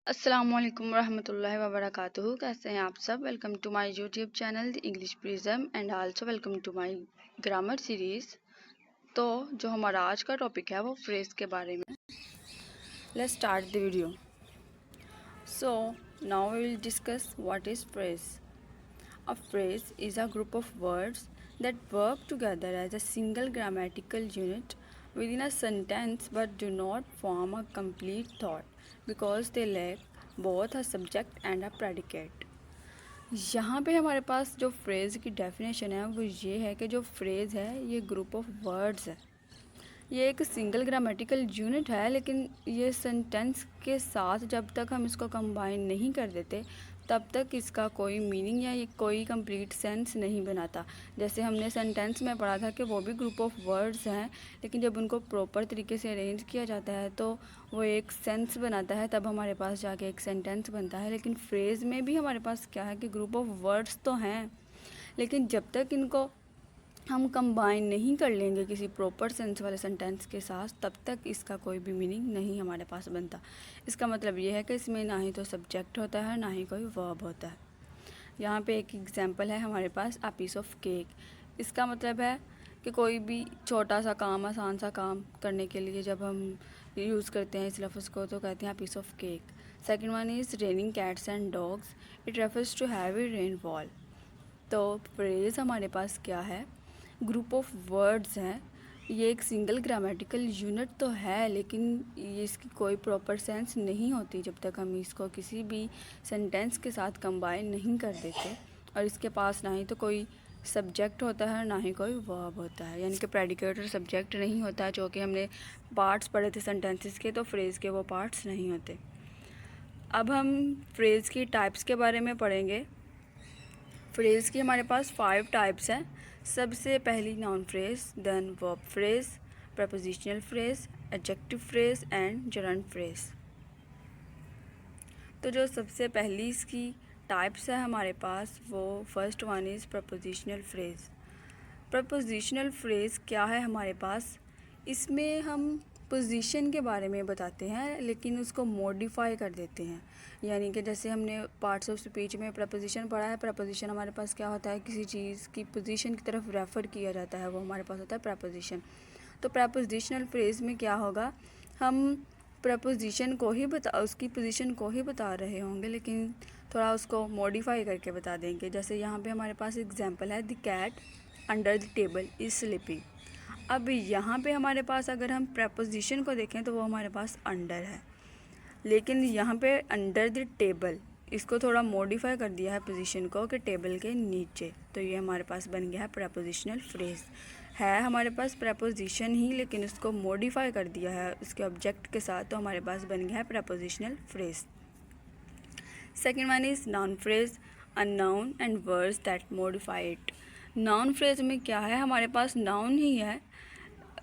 अस्सलामुअलैकुम रहमतुल्लाहि व बरकातुहू। कैसे हैं आप सब? Welcome to my YouTube channel the English prism and also welcome to my grammar series. तो जो हमारा आज का टॉपिक है वो फ्रेज़ के बारे में। Let's start the video. So now we will discuss what is phrase. A phrase is a group of words that work together as a single grammatical unit within a sentence but do not form a complete thought because they lack both a subject and a predicate. यहाँ पे हमारे पास जो phrase की definition है वो ये है कि जो फ्रेज़ है ये ग्रुप ऑफ वर्ड्स है। ये एक सिंगल ग्रामेटिकल यूनिट है, लेकिन ये सेंटेंस के साथ जब तक हम इसको कंबाइन नहीं कर देते तब तक इसका कोई मीनिंग या ये कोई कंप्लीट सेंस नहीं बनाता। जैसे हमने सेंटेंस में पढ़ा था कि वो भी ग्रुप ऑफ वर्ड्स हैं, लेकिन जब उनको प्रॉपर तरीके से अरेंज किया जाता है तो वो एक सेंस बनाता है, तब हमारे पास जाके एक सेंटेंस बनता है। लेकिन फ्रेज़ में भी हमारे पास क्या है कि ग्रुप ऑफ वर्ड्स तो हैं, लेकिन जब तक इनको हम कंबाइन नहीं कर लेंगे किसी प्रॉपर सेंस वाले सेंटेंस के साथ तब तक इसका कोई भी मीनिंग नहीं हमारे पास बनता। इसका मतलब ये है कि इसमें ना ही तो सब्जेक्ट होता है ना ही कोई वर्ब होता है। यहाँ पे एक एग्जांपल है हमारे पास, अ पीस ऑफ केक। इसका मतलब है कि कोई भी छोटा सा काम, आसान सा काम करने के लिए जब हम यूज़ करते हैं इस लफ्ज़ को तो कहते हैं a piece of cake. Second one is raining cats and dogs, it refers to heavy rainfall. तो फ्रेज़ हमारे पास क्या है, ग्रुप ऑफ वर्ड्स हैं। ये एक सिंगल ग्रामेटिकल यूनिट तो है, लेकिन ये इसकी कोई प्रॉपर सेंस नहीं होती जब तक हम इसको किसी भी सेंटेंस के साथ कंबाइन नहीं कर देते। और इसके पास ना ही तो कोई सब्जेक्ट होता है ना ही कोई वर्ब होता है, यानी कि प्रेडिकेट और सब्जेक्ट नहीं होता है। जो कि हमने पार्ट्स पढ़े थे सेंटेंसेस के, तो फ्रेज़ के वो पार्ट्स नहीं होते। अब हम फ्रेज़ की टाइप्स के बारे में पढ़ेंगे। फ्रेज़ की हमारे पास 5 टाइप्स हैं। सबसे पहली noun phrase, then verb phrase, prepositional phrase, adjective phrase and gerund phrase. तो जो सबसे पहली इसकी टाइप्स है हमारे पास वो first one is prepositional phrase. Prepositional phrase क्या है हमारे पास, इसमें हम पोजीशन के बारे में बताते हैं लेकिन उसको मॉडिफाई कर देते हैं। यानी कि जैसे हमने पार्ट्स ऑफ स्पीच में प्रपोजिशन पढ़ा है, प्रपोजिशन हमारे पास क्या होता है, किसी चीज़ की पोजीशन की तरफ रेफ़र किया जाता है, वो हमारे पास होता है प्रपोजिशन। तो प्रपोजिशनल फ्रेज़ में क्या होगा, हम प्रपोजिशन को ही उसकी पोजीशन को ही बता रहे होंगे लेकिन थोड़ा उसको मॉडिफाई करके बता देंगे। जैसे यहाँ पे हमारे पास एग्जांपल है, the cat under the table is sleeping. अब यहाँ पे हमारे पास अगर हम प्रपोजिशन को देखें तो वो हमारे पास अंडर है, लेकिन यहाँ पे अंडर द टेबल इसको थोड़ा मॉडिफाई कर दिया है पोजीशन को कि टेबल के नीचे। तो ये हमारे पास बन गया है प्रपोजिशनल फ्रेज़। है हमारे पास प्रपोजिशन ही, लेकिन उसको मॉडिफाई कर दिया है उसके ऑब्जेक्ट के साथ, तो हमारे पास बन गया है prepositional phrase. Second one is noun phrase, a noun and words that modify it. Noun phrase में क्या है, हमारे पास नाउन ही है।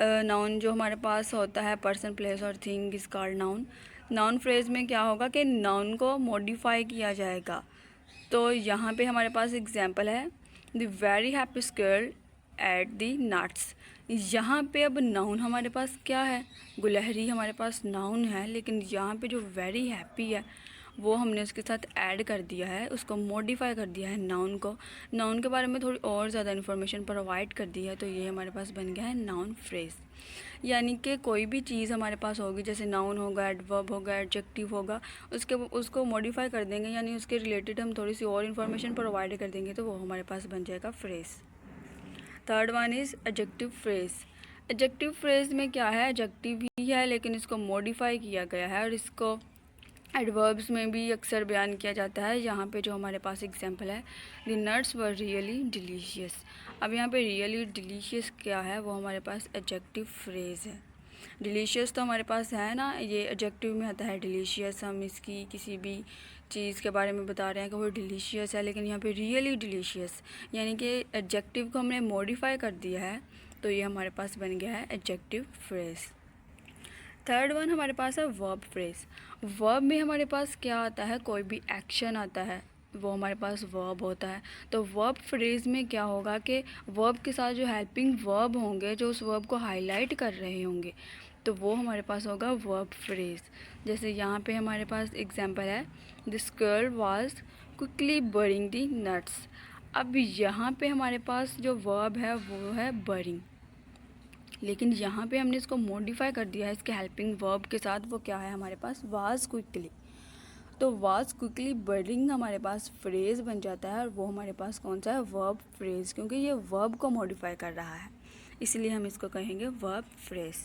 नाउन जो हमारे पास होता है, पर्सन प्लेस और thing is called noun. Noun phrase में क्या होगा कि नाउन को मॉडिफाई किया जाएगा। तो यहाँ पे हमारे पास एग्जांपल है, the very happy girl at the nuts. यहाँ पे अब नाउन हमारे पास क्या है, गुलहरी हमारे पास नाउन है, लेकिन यहाँ पे जो वेरी हैप्पी है वो हमने उसके साथ ऐड कर दिया है, उसको मॉडिफाई कर दिया है नाउन को। नाउन के बारे में थोड़ी और ज़्यादा इन्फॉर्मेशन प्रोवाइड कर दी है, तो ये हमारे पास बन गया है नाउन फ्रेज़। यानी कि कोई भी चीज़ हमारे पास होगी, जैसे नाउन होगा, एडवर्ब होगा, एडजेक्टिव होगा, उसको मॉडिफाई कर देंगे, यानी उसके रिलेटेड हम थोड़ी सी और इन्फॉर्मेशन प्रोवाइड कर देंगे, तो वो हमारे पास बन जाएगा phrase. Third one is adjective phrase. Adjective phrase में क्या है, एडजेक्टिव ही है लेकिन इसको मॉडिफाई किया गया है, और इसको एडवर्ब्स में भी अक्सर बयान किया जाता है। यहाँ पे जो हमारे पास एग्जांपल है, the nuts were really delicious. अब यहाँ पे रियली डिलीशियस क्या है, वो हमारे पास एडजेक्टिव फ्रेज़ है। डिलीशियस तो हमारे पास है ना, ये एडजेक्टिव में आता है डिलीशियस। हम इसकी किसी भी चीज़ के बारे में बता रहे हैं कि वो डिलीशियस है, लेकिन यहाँ पे रियली डिलीशियस यानी कि एडजेक्टिव को हमने मॉडिफाई कर दिया है, तो ये हमारे पास बन गया है एडजेक्टिव फ्रेज़। थर्ड वन हमारे पास है वर्ब फ्रेज़। वर्ब में हमारे पास क्या आता है, कोई भी एक्शन आता है वो हमारे पास वर्ब होता है। तो वर्ब फ्रेज़ में क्या होगा कि वर्ब के साथ जो हेल्पिंग वर्ब होंगे, जो उस वर्ब को हाईलाइट कर रहे होंगे, तो वो हमारे पास होगा वर्ब फ्रेज। जैसे यहाँ पे हमारे पास एग्जांपल है, this girl was quickly bring the nuts. अब यहाँ पे हमारे पास जो वर्ब है वो है बरिंग, लेकिन यहाँ पे हमने इसको मॉडिफाई कर दिया है इसके हेल्पिंग वर्ब के साथ। वो क्या है हमारे पास, वाज क्विकली। तो वाज क्विकली बरिंग हमारे पास फ्रेज बन जाता है, और वो हमारे पास कौन सा है, वर्ब फ्रेज, क्योंकि ये वर्ब को मॉडिफाई कर रहा है, इसलिए हम इसको कहेंगे verb phrase.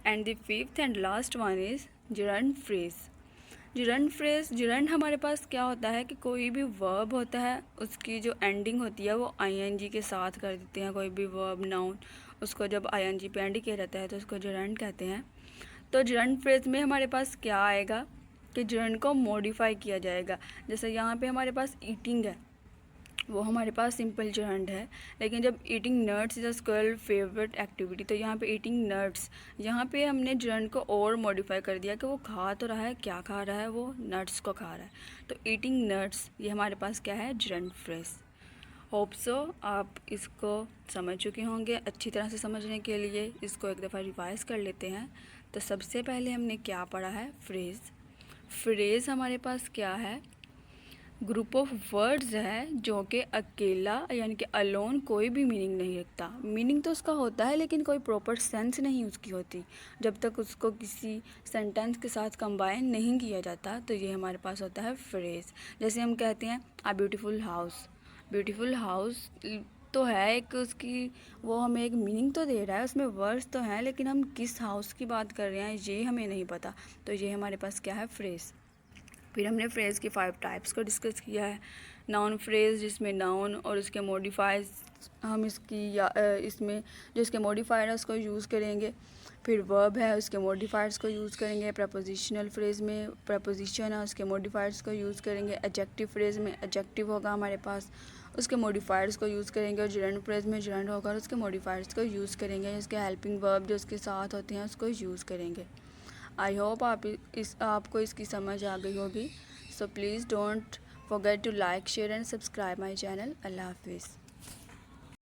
And the fifth and last one is gerund phrase. Gerund phrase, gerund हमारे पास क्या होता है कि कोई भी वर्ब होता है उसकी जो एंडिंग होती है वो आईएनजी के साथ कर देते हैं। कोई भी वर्ब नाउन उसको जब आईएनजी पे एंड किया जाता है तो उसको जरंड कहते हैं। तो जरंड फ्रेज में हमारे पास क्या आएगा कि जरंड को मॉडिफाई किया जाएगा। जैसे यहाँ पे हमारे पास ईटिंग है, वो हमारे पास सिंपल जरंड है, लेकिन जब eating nuts is a girl favourite activity, तो यहाँ पे ईटिंग नट्स, यहाँ पे हमने जरंड को और मॉडिफाई कर दिया कि वो खा तो रहा है, क्या खा रहा है, वो नट्स को खा रहा है। तो ईटिंग नट्स ये हमारे पास क्या है, जरंड फ्रेज। होप सो आप इसको समझ चुके होंगे। अच्छी तरह से समझने के लिए इसको एक दफ़ा रिवाइज कर लेते हैं। तो सबसे पहले हमने क्या पढ़ा है, फ्रेज़। फ्रेज़ हमारे पास क्या है, ग्रुप ऑफ वर्ड्स है जो कि अकेला यानी कि अलोन कोई भी मीनिंग नहीं रखता। मीनिंग तो उसका होता है लेकिन कोई प्रॉपर सेंस नहीं उसकी होती जब तक उसको किसी सेंटेंस के साथ कंबाइन नहीं किया जाता। तो ये हमारे पास होता है फ्रेज़। जैसे हम कहते हैं आ ब्यूटीफुल हाउस, ब्यूटीफुल हाउस तो है एक उसकी, वो हमें एक मीनिंग तो दे रहा है, उसमें वर्ड्स तो हैं, लेकिन हम किस हाउस की बात कर रहे हैं ये हमें नहीं पता। तो ये हमारे पास क्या है, फ्रेज़। फिर हमने फ्रेज़ की 5 टाइप्स को डिस्कस किया है। नाउन फ्रेज़ जिसमें नाउन और उसके मॉडिफाइज हम इसमें जो इसके मॉडिफायर है उसको यूज़ करेंगे। फिर वर्ब है उसके मॉडिफायर्स को यूज़ करेंगे। प्रपोजिशनल फ्रेज़ में प्रपोजिशन है उसके मॉडिफायर्स को यूज़ करेंगे। एडजेक्टिव फ्रेज़ में एडजेक्टिव होगा हमारे पास, उसके मॉडिफायर्स को यूज़ करेंगे। और जरंड फ्रेज़ में जरंड होगा और उसके मॉडिफायर्स को यूज़ करेंगे। उसके हेल्पिंग वर्ब जो उसके साथ होते हैं उसको यूज़ करेंगे। आई होप आपको इसकी समझ आ गई होगी। So please don't forget to like, share and subscribe my channel. Allah Hafiz.